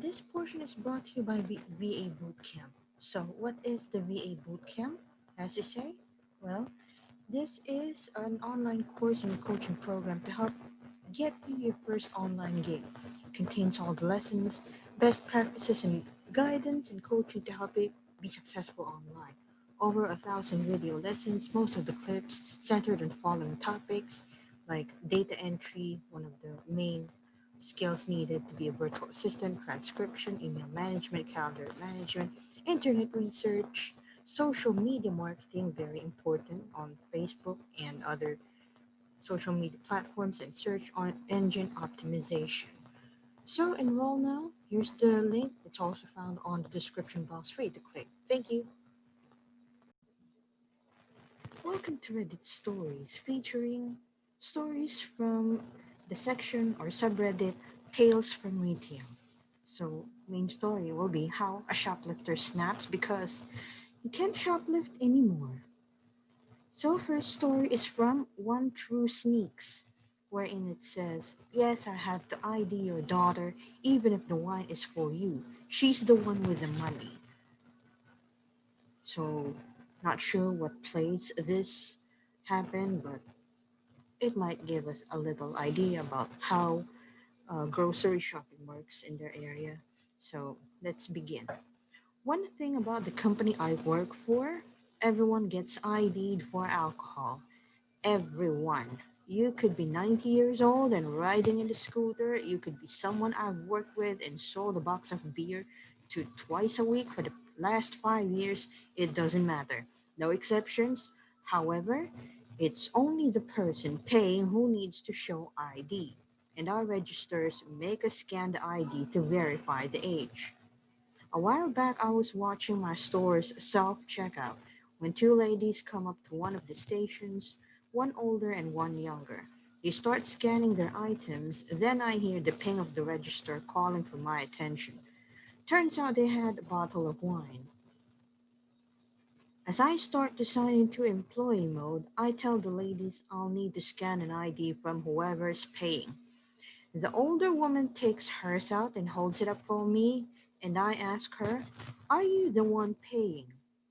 This portion is brought to you by VA Bootcamp. So, what is the VA Bootcamp? As you say, well, this is an online course and coaching program to help get you your first online gig. It contains all the lessons, best practices, and guidance and coaching to help you be successful online. Over 1,000 video lessons, most of the clips centered on following topics like data entry, one of the main skills needed to be a virtual assistant, transcription, email management, calendar management, internet research, social media marketing, very important on Facebook and other social media platforms, and search on engine optimization. So enroll now. Here's the link. It's also found on the description box for you to click. Thank you. Welcome to Reddit Stories, featuring stories from the section or subreddit Tales from Retail. So, main story will be how a shoplifter snaps because he can't shoplift anymore. So, first story is from One True Sneaks, wherein it says, "Yes, I have to ID your daughter, even if the wine is for you. She's the one with the money." So, not sure what place this happened, but it might give us a little idea about how grocery shopping works in their area. So, let's begin. One thing about the company I work for, everyone gets ID'd for alcohol. Everyone. You could be 90 years old and riding in the scooter. You could be someone I've worked with and sold a box of beer to twice a week for the last 5 years. It doesn't matter. No exceptions. However, it's only the person paying who needs to show ID. And our registers make us scan the ID to verify the age. A while back, I was watching my store's self checkout when two ladies come up to one of the stations, one older and one younger. They start scanning their items, then I hear the ping of the register calling for my attention. Turns out they had a bottle of wine. As I start to sign into employee mode, I tell the ladies I'll need to scan an ID from whoever's paying. The older woman takes hers out and holds it up for me, and I ask her, "Are you the one paying?"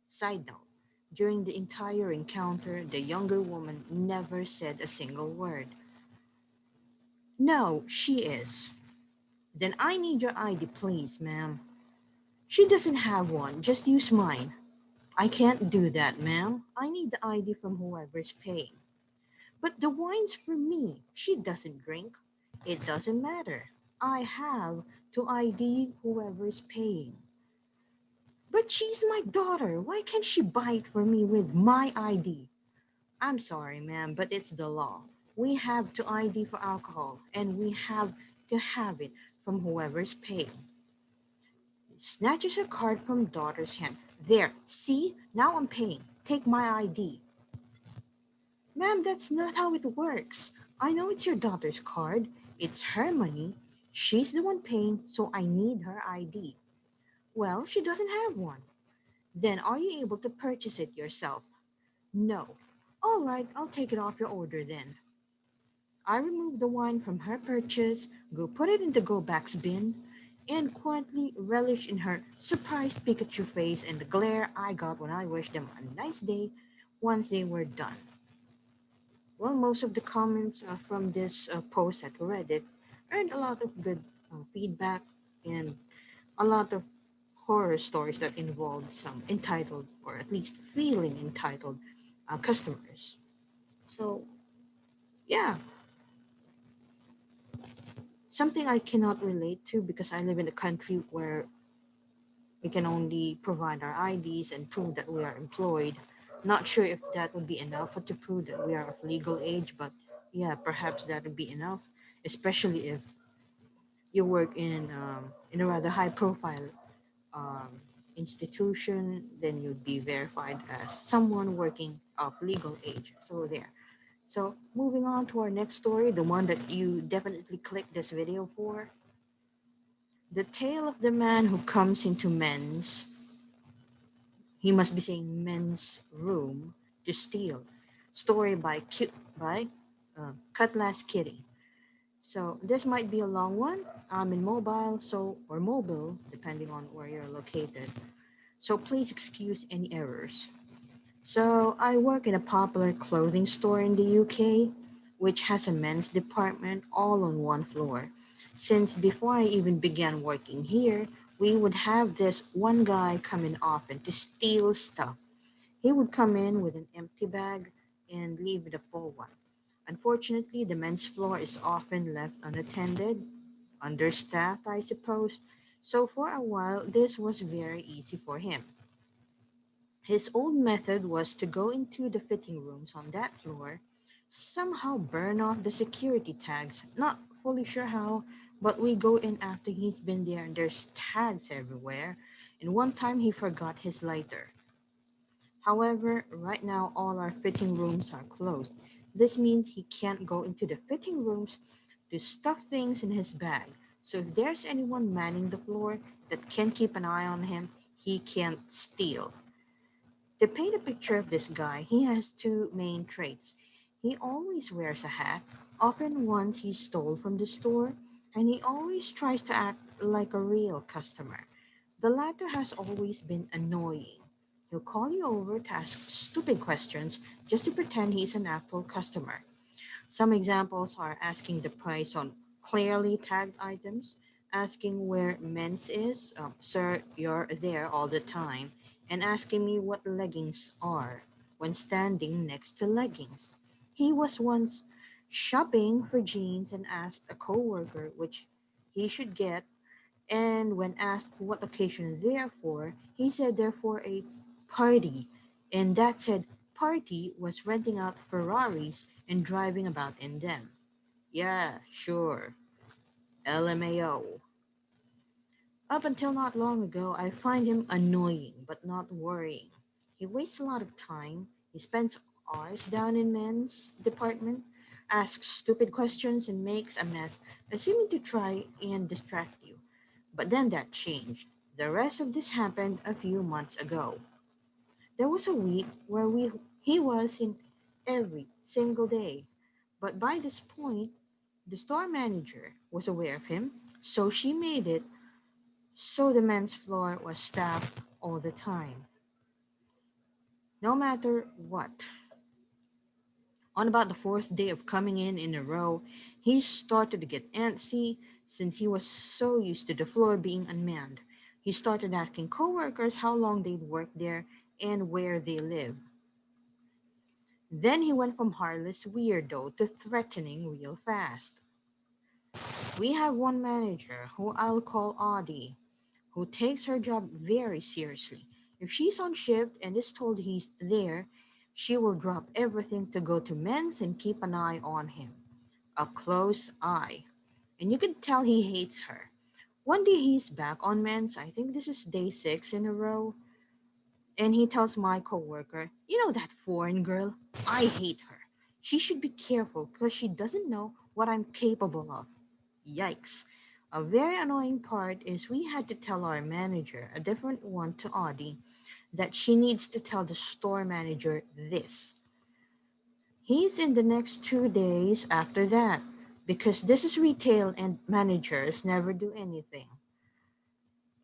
Side note, during the entire encounter, the younger woman never said a single word. "No, she is." "Then I need your ID, please, ma'am." "She doesn't have one, just use mine." "I can't do that, ma'am. I need the ID from whoever's paying." "But the wine's for me. She doesn't drink." "It doesn't matter. I have to ID whoever's paying." "But she's my daughter. Why can't she buy it for me with my ID?" "I'm sorry, ma'am, but it's the law. We have to ID for alcohol, and we have to have it from whoever's paying." Snatches a card from daughter's hand. "There, see? Now I'm paying. Take my ID." "Ma'am, that's not how it works. I know it's your daughter's card. It's her money. She's the one paying, so I need her ID." "Well, she doesn't have one." "Then are you able to purchase it yourself?" "No." "All right, I'll take it off your order then." I remove the wine from her purchase, go put it in the go backs bin, and quietly relish in her surprised Pikachu face and the glare I got when I wished them a nice day once they were done. Well, most of the comments from this post at Reddit earned a lot of good feedback and a lot of horror stories that involved some entitled or at least feeling entitled customers. So, yeah, something I cannot relate to because I live in a country where we can only provide our IDs and prove that we are employed. Not sure if that would be enough to prove that we are of legal age, but yeah, perhaps that would be enough, especially if you work in a rather high profile um, institution, then you'd be verified as someone working of legal age. So there. So moving on to our next story, the one that you definitely clicked this video for. The tale of the man who comes into men's, he must be saying men's room to steal. Story by Cutlass Kitty. So this might be a long one. I'm in mobile, or mobile, depending on where you're located. So please excuse any errors. So I work in a popular clothing store in the UK, which has a men's department all on one floor. Since before I even began working here, we would have this one guy coming often to steal stuff. He would come in with an empty bag and leave with a full one. Unfortunately, the men's floor is often left unattended, understaffed, I suppose. So for a while, this was very easy for him. His old method was to go into the fitting rooms on that floor, somehow burn off the security tags, not fully sure how, but we go in after he's been there and there's tags everywhere. And one time he forgot his lighter. However, right now all our fitting rooms are closed. This means he can't go into the fitting rooms to stuff things in his bag. So if there's anyone manning the floor that can keep an eye on him, he can't steal. To paint a picture of this guy, he has two main traits. He always wears a hat, often ones he stole from the store, and he always tries to act like a real customer. The latter has always been annoying. He'll call you over to ask stupid questions just to pretend he's an actual customer. Some examples are asking the price on clearly tagged items, asking where men's is, sir, you're there all the time, and asking me what leggings are when standing next to leggings. He was once shopping for jeans and asked a coworker which he should get, and when asked what occasion they're for, he said they're for a party, and that said party was renting out Ferraris and driving about in them. Yeah, sure. LMAO. Up until not long ago, I find him annoying but not worrying. He wastes a lot of time. He spends hours down in men's department, asks stupid questions, and makes a mess, assuming to try and distract you. But then that changed. The rest of this happened a few months ago. There was a week where he was in every single day. But by this point, the store manager was aware of him, so she made it so the men's floor was staffed all the time, no matter what. On about the fourth day of coming in a row, he started to get antsy since he was so used to the floor being unmanned. He started asking coworkers how long they'd worked there and where they live. Then he went from harmless weirdo to threatening real fast. We have one manager who I'll call Audie, who takes her job very seriously. If she's on shift and is told he's there, she will drop everything to go to men's and keep an eye on him. A close eye. And you can tell he hates her. One day he's back on men's, I think this is day 6 in a row, and he tells my coworker, you know that foreign girl? I hate her. She should be careful because she doesn't know what I'm capable of. Yikes. A very annoying part is we had to tell our manager, a different one to Audie, that she needs to tell the store manager this. He's in the next 2 days after that, because this is retail and managers never do anything.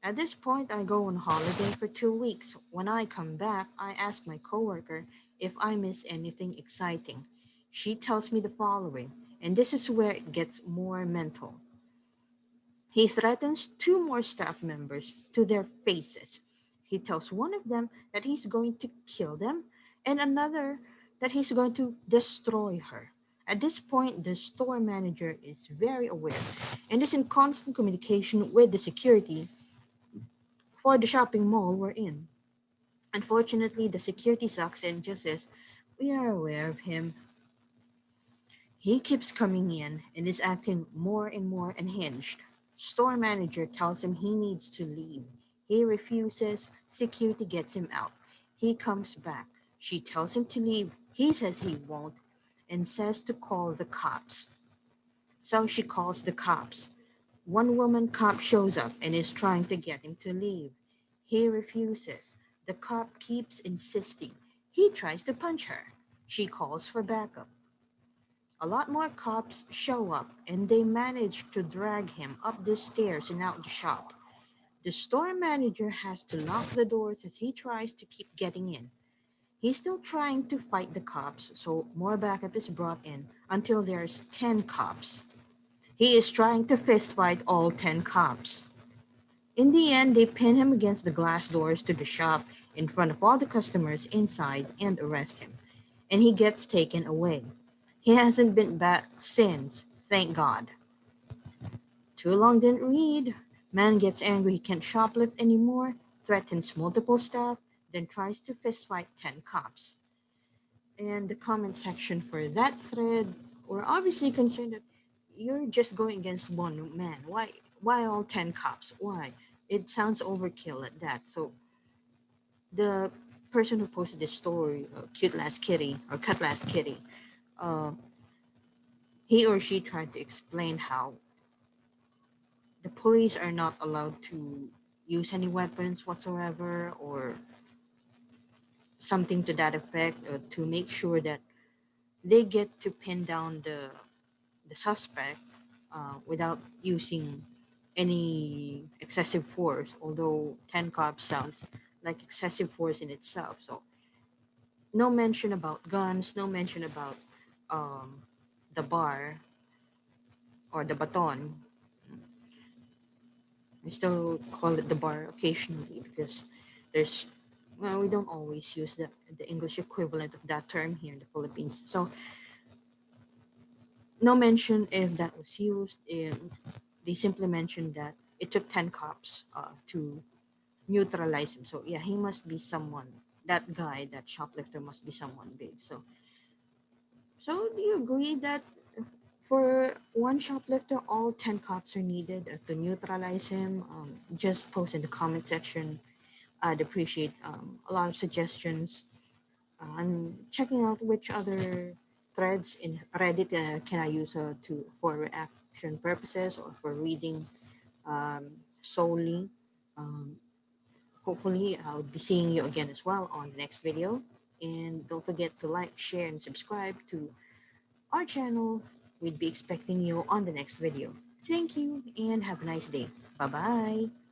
At this point, I go on holiday for 2 weeks. When I come back, I ask my coworker if I miss anything exciting. She tells me the following, and this is where it gets more mental. He threatens 2 more staff members to their faces. He tells one of them that he's going to kill them and another that he's going to destroy her. At this point, the store manager is very aware and is in constant communication with the security for the shopping mall we're in. Unfortunately, the security sucks and just says, we are aware of him. He keeps coming in and is acting more and more unhinged. Store manager tells him he needs to leave. He refuses. Security gets him out. He comes back. She tells him to leave. He says he won't and says to call the cops. So she calls the cops. One woman cop shows up and is trying to get him to leave. He refuses. The cop keeps insisting. He tries to punch her. She calls for backup. A lot more cops show up and they manage to drag him up the stairs and out the shop. The store manager has to lock the doors as he tries to keep getting in. He's still trying to fight the cops, so more backup is brought in until there's 10 cops. He is trying to fist fight all 10 cops. In the end, they pin him against the glass doors to the shop in front of all the customers inside and arrest him. And he gets taken away. He hasn't been back since, thank God. Too long didn't read. Man gets angry he can't shoplift anymore, threatens multiple staff, then tries to fistfight 10 cops. And the comment section for that thread were obviously concerned that you're just going against one man. Why all 10 cops? Why? It sounds overkill at that. So the person who posted this story, cute last kitty or cut last kitty, uh, he or she tried to explain how the police are not allowed to use any weapons whatsoever or something to that effect, to make sure that they get to pin down the suspect without using any excessive force, although 10 cops sounds like excessive force in itself. So no mention about guns, no mention about um, the bar or the baton. I still call it the bar occasionally because there's, well, we don't always use the English equivalent of that term here in the Philippines. So no mention if that was used. They simply mentioned that it took 10 cops to neutralize him. So yeah, he must be someone, that guy, that shoplifter must be someone big. So do you agree that for one shoplifter, all 10 cops are needed to neutralize him? Just post in the comment section. I'd appreciate a lot of suggestions. I'm checking out which other threads in Reddit can I use for reaction purposes or for reading solely. Um, Hopefully, I'll be seeing you again as well on the next video. And don't forget to like, share, and subscribe to our channel. We'd be expecting you on the next video. Thank you and have a nice day. Bye bye.